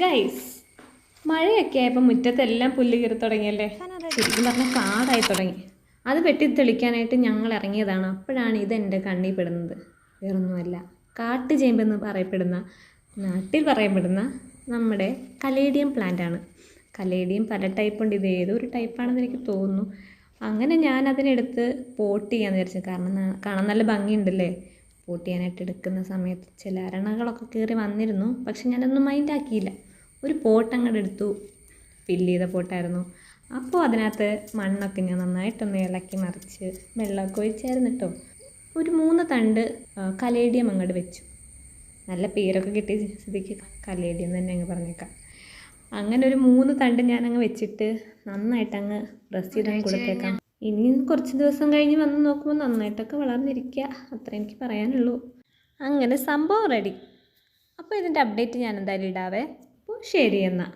Guys, മഴയൊക്കെ ആയപ്പോൾ മുറ്റത്തെല്ലാം പുല്ല് കയറി തുടങ്ങിയല്ലേ. ശരിക്കും പറഞ്ഞാൽ കാടായി തുടങ്ങി. അത് വെട്ടി തെളിക്കാനായിട്ട് ഞങ്ങൾ ഇറങ്ങിയതാണ്. അപ്പോഴാണ് ഇതെൻ്റെ കണ്ണിൽ പെടുന്നത്. വേറൊന്നുമല്ല, കാട്ടുചേമ്പെന്ന് പറയപ്പെടുന്ന, നാട്ടിൽ പറയപ്പെടുന്ന നമ്മുടെ കലേഡിയം പ്ലാന്റാണ്. കലേഡിയം പല ടൈപ്പുണ്ട്. ഇത് ഏതൊരു ടൈപ്പാണെന്ന് എനിക്ക് തോന്നുന്നു. അങ്ങനെ ഞാൻ അതിനെടുത്ത് പോട്ട് ചെയ്യാന്ന് വിചാരിച്ചു. കാരണം കാണാൻ നല്ല ഭംഗിയുണ്ടല്ലേ. പോട്ട് ചെയ്യാനായിട്ട് എടുക്കുന്ന സമയത്ത് ചില അരണകളൊക്കെ കയറി വന്നിരുന്നു. പക്ഷെ ഞാനൊന്നും മൈൻഡ് ആക്കിയില്ല. ഒരു പോട്ട് അങ്ങോട്ട് എടുത്തു. ഫില്ല് ചെയ്ത പോട്ടായിരുന്നു. അപ്പോൾ അതിനകത്ത് മണ്ണൊക്കെ ഞാൻ നന്നായിട്ടൊന്ന് ഇളക്കി മറിച്ച് വെള്ളമൊക്കെ ഒഴിച്ചായിരുന്നു കേട്ടോ. ഒരു 3 തണ്ട് കലേഡിയം അങ്ങോട്ട് വെച്ചു. നല്ല പേരൊക്കെ കിട്ടിയ സ്ഥിതിക്ക് കലേഡിയം തന്നെ അങ്ങ് പറഞ്ഞേക്കാം. അങ്ങനെ ഒരു 3 തണ്ട് ഞാനങ്ങ് വെച്ചിട്ട് നന്നായിട്ടങ്ങ് പ്രസ് ചെയ്തങ്ങ് കൊടുത്തേക്കാം. ഇനി കുറച്ച് ദിവസം കഴിഞ്ഞ് വന്ന് നോക്കുമ്പോൾ നന്നായിട്ടൊക്കെ വളർന്നിരിക്കുക. അത്ര എനിക്ക് പറയാനുള്ളൂ. അങ്ങനെ സംഭവം റെഡി. അപ്പോൾ ഇതിൻ്റെ അപ്ഡേറ്റ് ഞാൻ എന്തായാലും ഇടാവേ. അപ്പോൾ ശരി എന്നാൽ.